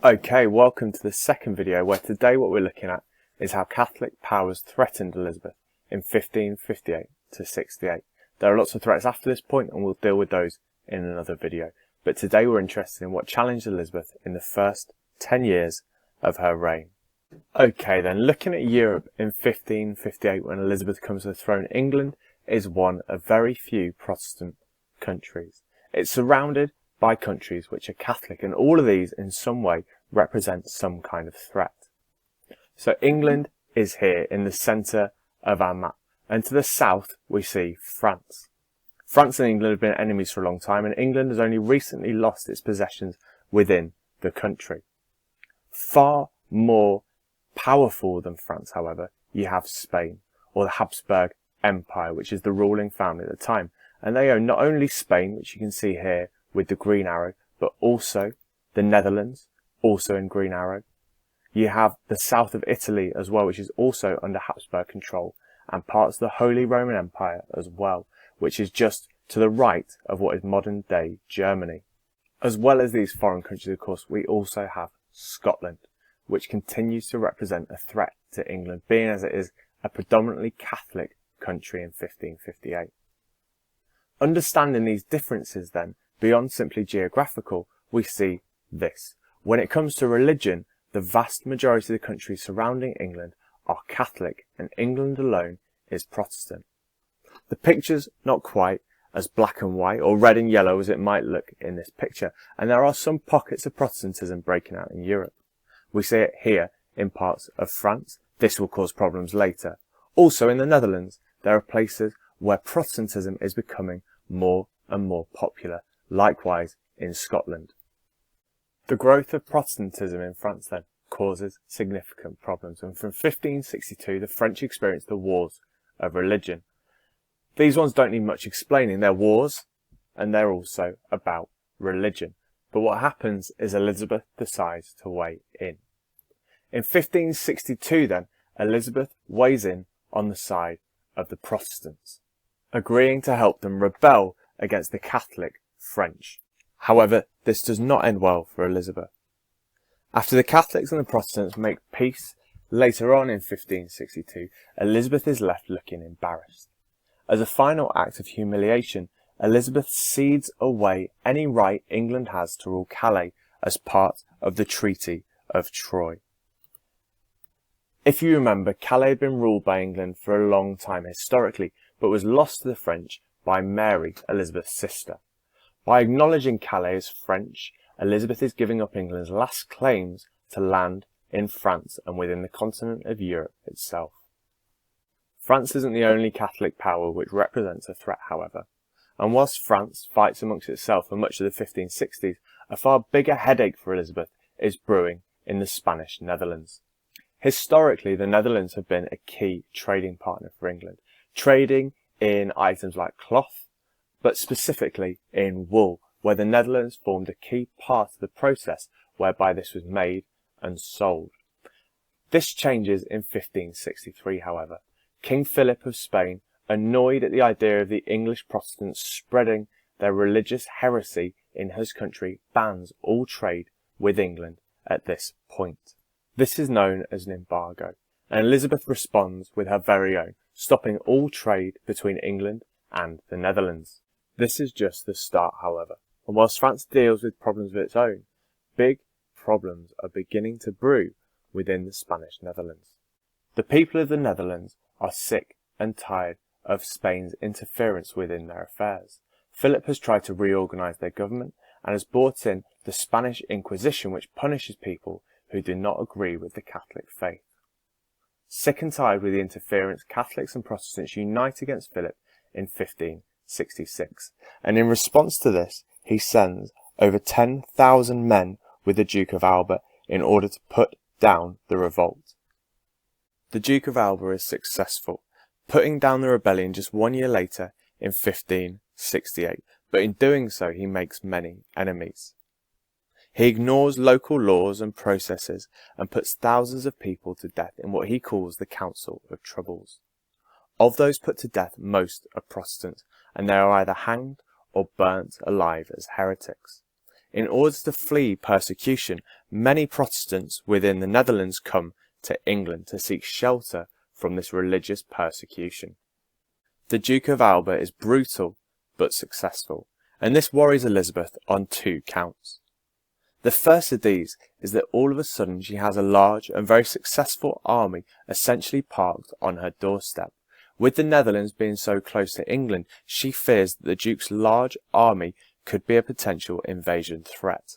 Okay, welcome to the second video where today what we're looking at is how Catholic powers threatened Elizabeth in 1558 to 68. There are lots of threats after this point and we'll deal with those in another video. But today we're interested in what challenged Elizabeth in the first 10 years of her reign. Okay then, looking at Europe in 1558 when Elizabeth comes to the throne, England is one of very few Protestant countries. It's surrounded by countries which are Catholic, and all of these in some way represent some kind of threat. So England is here in the centre of our map, and to the south we see France. France and England have been enemies for a long time, and England has only recently lost its possessions within the country. Far more powerful than France, however, you have Spain, or the Habsburg Empire, which is the ruling family at the time, and they own not only Spain, which you can see here with the green arrow, but also the Netherlands, also in green arrow. You have the south of Italy as well, which is also under Habsburg control, and parts of the Holy Roman Empire as well, which is just to the right of what is modern day Germany. As well as these foreign countries, of course, we also have Scotland, which continues to represent a threat to England, being as it is a predominantly Catholic country in 1558. Understanding these differences then, beyond simply geographical, we see this. When it comes to religion, the vast majority of the countries surrounding England are Catholic, and England alone is Protestant. The picture's not quite as black and white or red and yellow as it might look in this picture, and there are some pockets of Protestantism breaking out in Europe. We see it here in parts of France. This will cause problems later. Also in the Netherlands, there are places where Protestantism is becoming more and more popular. Likewise in Scotland. The growth of Protestantism in France then causes significant problems, and from 1562 the French experienced the wars of religion. These ones don't need much explaining. They're wars and they're also about religion. But what happens is Elizabeth decides to weigh in. In 1562 then, Elizabeth weighs in on the side of the Protestants, agreeing to help them rebel against the Catholic French. However, this does not end well for Elizabeth. After the Catholics and the Protestants make peace later on in 1562, Elizabeth is left looking embarrassed. As a final act of humiliation, Elizabeth cedes away any right England has to rule Calais as part of the Treaty of Troyes. If you remember, Calais had been ruled by England for a long time historically, but was lost to the French by Mary, Elizabeth's sister. By acknowledging Calais as French, Elizabeth is giving up England's last claims to land in France and within the continent of Europe itself. France isn't the only Catholic power which represents a threat, however, and whilst France fights amongst itself for much of the 1560s, a far bigger headache for Elizabeth is brewing in the Spanish Netherlands. Historically, the Netherlands have been a key trading partner for England, trading in items like cloth, but specifically in wool, where the Netherlands formed a key part of the process whereby this was made and sold. This changes in 1563, however. King Philip of Spain, annoyed at the idea of the English Protestants spreading their religious heresy in his country, bans all trade with England at this point. This is known as an embargo, and Elizabeth responds with her very own, stopping all trade between England and the Netherlands. This is just the start, however, and whilst France deals with problems of its own, big problems are beginning to brew within the Spanish Netherlands. The people of the Netherlands are sick and tired of Spain's interference within their affairs. Philip has tried to reorganize their government and has brought in the Spanish Inquisition, which punishes people who do not agree with the Catholic faith. Sick and tired with the interference, Catholics and Protestants unite against Philip in 1566, and in response to this, he sends over 10,000 men with the Duke of Alba in order to put down the revolt. The Duke of Alba is successful, putting down the rebellion just 1 year later in 1568, but in doing so he makes many enemies. He ignores local laws and processes and puts thousands of people to death in what he calls the Council of Troubles. Of those put to death, most are Protestants, and they are either hanged or burnt alive as heretics. In order to flee persecution, many Protestants within the Netherlands come to England to seek shelter from this religious persecution. The Duke of Alba is brutal but successful, and this worries Elizabeth on 2 counts. The first of these is that all of a sudden she has a large and very successful army essentially parked on her doorstep. With the Netherlands being so close to England, she fears that the Duke's large army could be a potential invasion threat.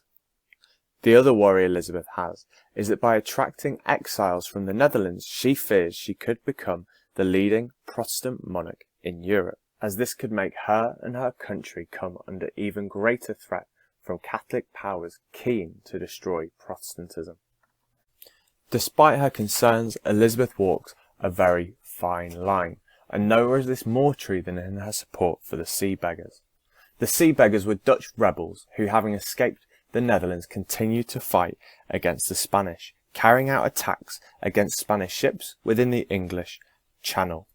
The other worry Elizabeth has is that by attracting exiles from the Netherlands, she fears she could become the leading Protestant monarch in Europe, as this could make her and her country come under even greater threat from Catholic powers keen to destroy Protestantism. Despite her concerns, Elizabeth walks a very fine line, and nowhere is this more true than in her support for the Sea Beggars. The Sea Beggars were Dutch rebels who, having escaped the Netherlands, continued to fight against the Spanish, carrying out attacks against Spanish ships within the English Channel.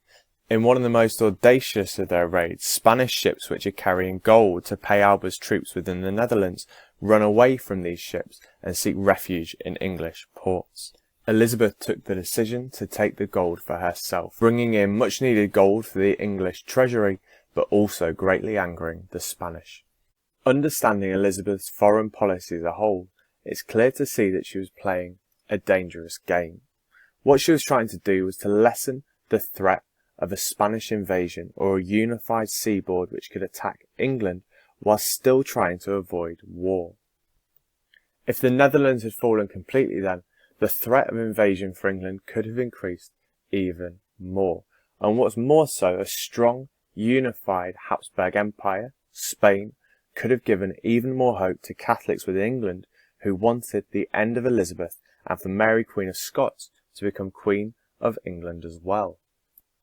In one of the most audacious of their raids, Spanish ships which are carrying gold to pay Alba's troops within the Netherlands run away from these ships and seek refuge in English ports. Elizabeth took the decision to take the gold for herself, bringing in much needed gold for the English treasury, but also greatly angering the Spanish. Understanding Elizabeth's foreign policy as a whole, it's clear to see that she was playing a dangerous game. What she was trying to do was to lessen the threat of a Spanish invasion or a unified seaboard which could attack England while still trying to avoid war. If the Netherlands had fallen completely then, the threat of invasion for England could have increased even more. And what's more so, a strong, unified Habsburg Empire, Spain, could have given even more hope to Catholics within England who wanted the end of Elizabeth and for Mary Queen of Scots to become Queen of England as well.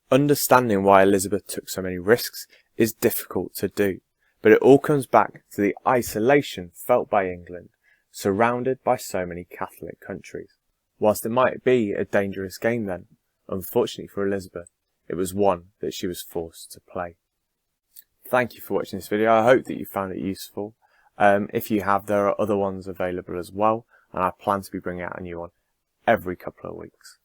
Understanding why Elizabeth took so many risks is difficult to do, but it all comes back to the isolation felt by England, surrounded by so many Catholic countries. Whilst it might be a dangerous game then, unfortunately for Elizabeth, it was one that she was forced to play. Thank you for watching this video. I hope that you found it useful. If you have, there are other ones available as well, and I plan to be bringing out a new one every couple of weeks.